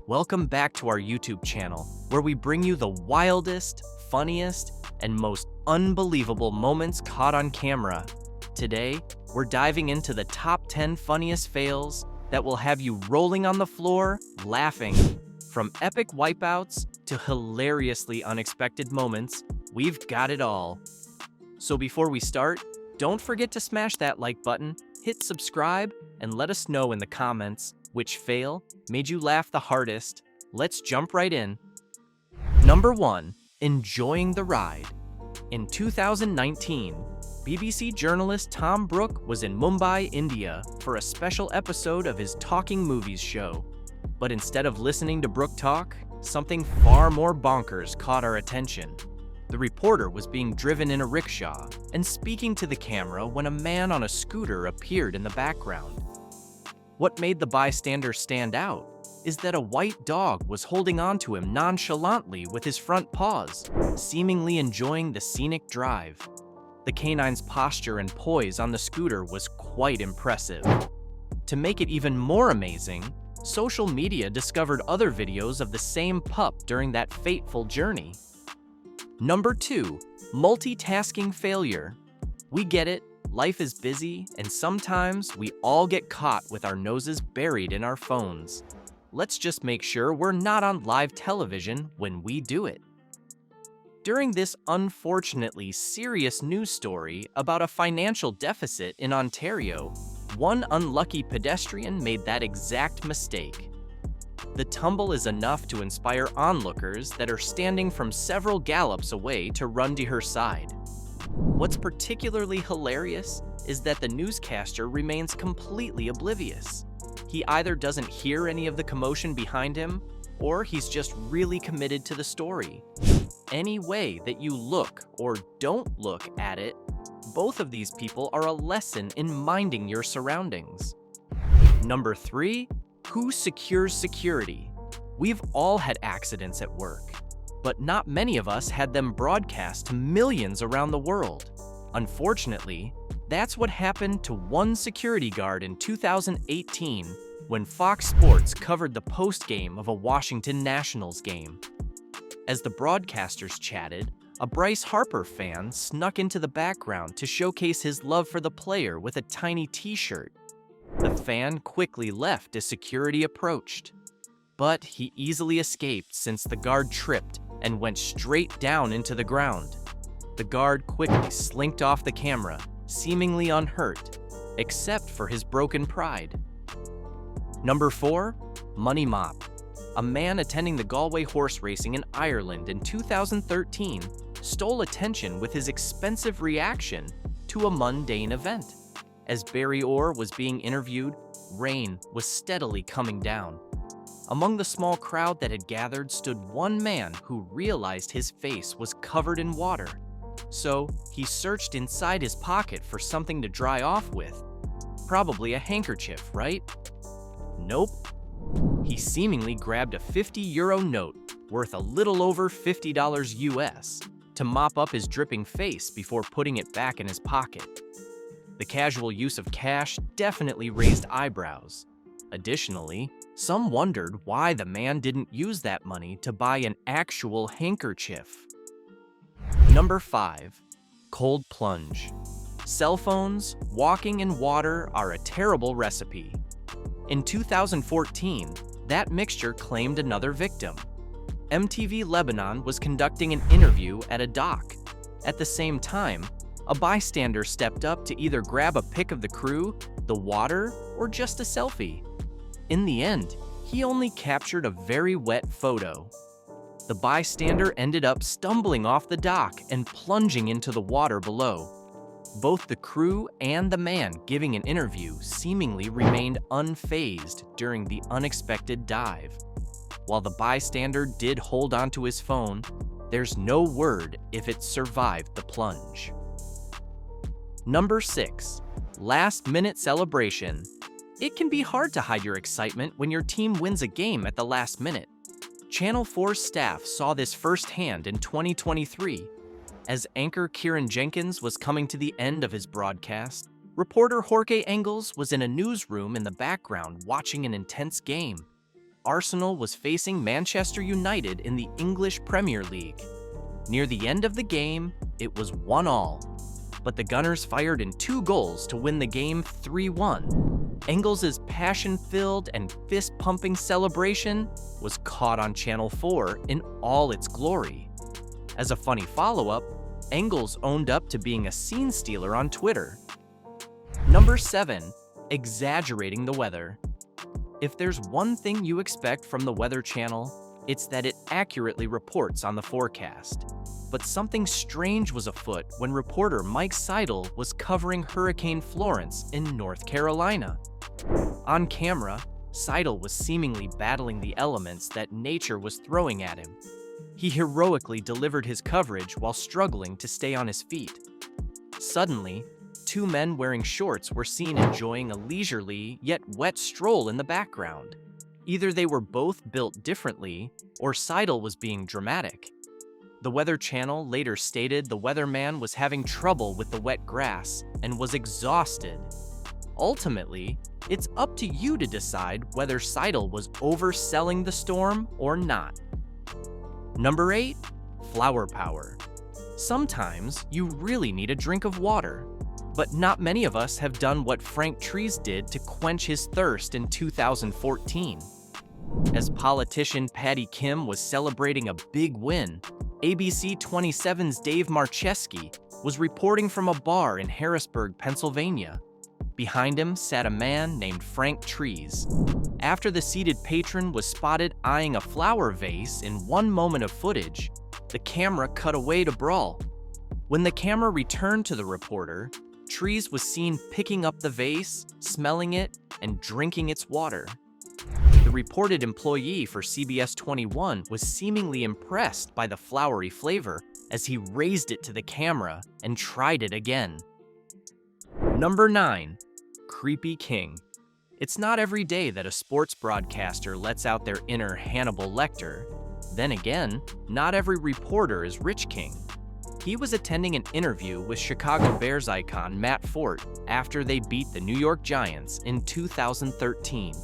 Welcome back to our YouTube channel, where we bring you the wildest, funniest, and most unbelievable moments caught on camera. Today, we're diving into the top 10 funniest fails that will have you rolling on the floor, laughing. From epic wipeouts to hilariously unexpected moments, we've got it all. So before we start, don't forget to smash that like button, hit subscribe, and let us know in the comments which fail made you laugh the hardest. Let's jump right in. Number 1. Enjoying the ride. In 2019, BBC journalist Tom Brooke was in Mumbai, India for a special episode of his Talking Movies show. But instead of listening to Brooke talk, something far more bonkers caught our attention. The reporter was being driven in a rickshaw and speaking to the camera when a man on a scooter appeared in the background. What made the bystander stand out is that a white dog was holding onto him nonchalantly with his front paws, seemingly enjoying the scenic drive. The canine's posture and poise on the scooter was quite impressive. To make it even more amazing, social media discovered other videos of the same pup during that fateful journey. Number 2. Multitasking failure. We get it, life is busy, and sometimes we all get caught with our noses buried in our phones. Let's just make sure we're not on live television when we do it. During this unfortunately serious news story about a financial deficit in Ontario, one unlucky pedestrian made that exact mistake. The tumble is enough to inspire onlookers that are standing from several gallops away to run to her side. What's particularly hilarious is that the newscaster remains completely oblivious. He either doesn't hear any of the commotion behind him, or he's just really committed to the story. Any way that you look or don't look at it, both of these people are a lesson in minding your surroundings. Number 3. Who secures security? We've all had accidents at work, but not many of us had them broadcast to millions around the world. Unfortunately, that's what happened to one security guard in 2018 when Fox Sports covered the post-game of a Washington Nationals game. As the broadcasters chatted, a Bryce Harper fan snuck into the background to showcase his love for the player with a tiny t-shirt. The fan quickly left as security approached, but he easily escaped since the guard tripped and went straight down into the ground. The guard quickly slinked off the camera, seemingly unhurt, except for his broken pride. Number 4. Money mop. A man attending the Galway horse racing in Ireland in 2013 stole attention with his expensive reaction to a mundane event. As Barry Orr was being interviewed, rain was steadily coming down. Among the small crowd that had gathered stood one man who realized his face was covered in water. So he searched inside his pocket for something to dry off with. Probably a handkerchief, right? Nope. He seemingly grabbed a €50 note worth a little over $50 US to mop up his dripping face before putting it back in his pocket. The casual use of cash definitely raised eyebrows. Additionally, some wondered why the man didn't use that money to buy an actual handkerchief. Number 5. Cold plunge. Cell phones, walking in water are a terrible recipe. In 2014, that mixture claimed another victim. MTV Lebanon was conducting an interview at a dock. At the same time, a bystander stepped up to either grab a pic of the crew, the water, or just a selfie. In the end, he only captured a very wet photo. The bystander ended up stumbling off the dock and plunging into the water below. Both the crew and the man giving an interview seemingly remained unfazed during the unexpected dive. While the bystander did hold onto his phone, there's no word if it survived the plunge. Number 6. Last-minute celebration. It can be hard to hide your excitement when your team wins a game at the last minute. Channel 4's staff saw this firsthand in 2023. As anchor Kieran Jenkins was coming to the end of his broadcast, reporter Jorge Engels was in a newsroom in the background watching an intense game. Arsenal was facing Manchester United in the English Premier League. Near the end of the game, it was 1-1, but the Gunners fired in 2 goals to win the game 3-1. Engels' passion-filled and fist-pumping celebration was caught on Channel 4 in all its glory. As a funny follow-up, Engels owned up to being a scene stealer on Twitter. Number 7. Exaggerating the weather. If there's one thing you expect from the Weather Channel, it's that it accurately reports on the forecast. But something strange was afoot when reporter Mike Seidel was covering Hurricane Florence in North Carolina. On camera, Seidel was seemingly battling the elements that nature was throwing at him. He heroically delivered his coverage while struggling to stay on his feet. Suddenly, 2 men wearing shorts were seen enjoying a leisurely yet wet stroll in the background. Either they were both built differently, or Seidel was being dramatic. The Weather Channel later stated the weatherman was having trouble with the wet grass and was exhausted. Ultimately, it's up to you to decide whether Seidel was overselling the storm or not. Number 8. Flower power. Sometimes you really need a drink of water, but not many of us have done what Frank Trees did to quench his thirst in 2014. As politician Patty Kim was celebrating a big win, ABC 27's Dave Marcheski was reporting from a bar in Harrisburg, Pennsylvania. Behind him sat a man named Frank Trees. After the seated patron was spotted eyeing a flower vase in one moment of footage, the camera cut away to brawl. When the camera returned to the reporter, Trees was seen picking up the vase, smelling it, and drinking its water. The reported employee for CBS 21 was seemingly impressed by the flowery flavor as he raised it to the camera and tried it again. Number 9. Creepy King. It's not every day that a sports broadcaster lets out their inner Hannibal Lecter. Then again, not every reporter is Rich King. He was attending an interview with Chicago Bears icon Matt Fort after they beat the New York Giants in 2013.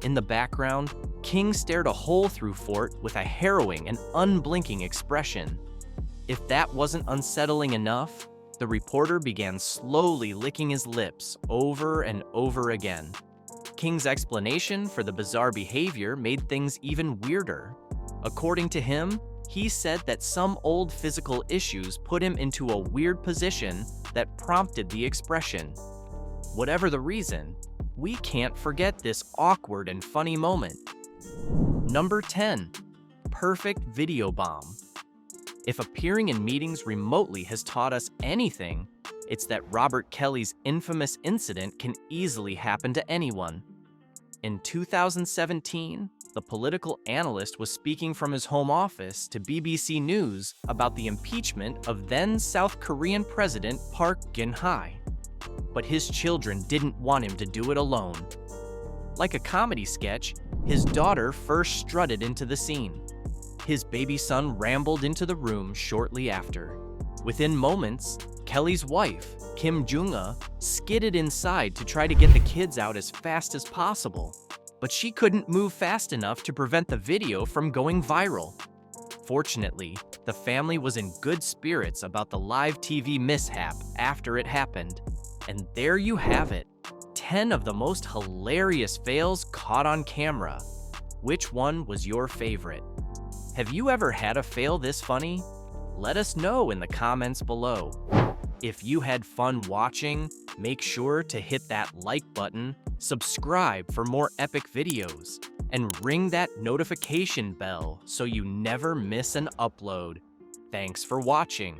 In the background, King stared a hole through Fort with a harrowing and unblinking expression. If that wasn't unsettling enough, the reporter began slowly licking his lips over and over again. King's explanation for the bizarre behavior made things even weirder. According to him, he said that some old physical issues put him into a weird position that prompted the expression. Whatever the reason, we can't forget this awkward and funny moment. Number 10. Perfect video bomb. If appearing in meetings remotely has taught us anything, it's that Robert Kelly's infamous incident can easily happen to anyone. In 2017, the political analyst was speaking from his home office to BBC News about the impeachment of then South Korean President Park Geun-hye. But his children didn't want him to do it alone. Like a comedy sketch, his daughter first strutted into the scene. His baby son rambled into the room shortly after. Within moments, Kelly's wife, Kim Jung-ah, skidded inside to try to get the kids out as fast as possible, but she couldn't move fast enough to prevent the video from going viral. Fortunately, the family was in good spirits about the live TV mishap after it happened. And there you have it, 10 of the most hilarious fails caught on camera. Which one was your favorite? Have you ever had a fail this funny? Let us know in the comments below. If you had fun watching, make sure to hit that like button, subscribe for more epic videos, and ring that notification bell so you never miss an upload. Thanks for watching.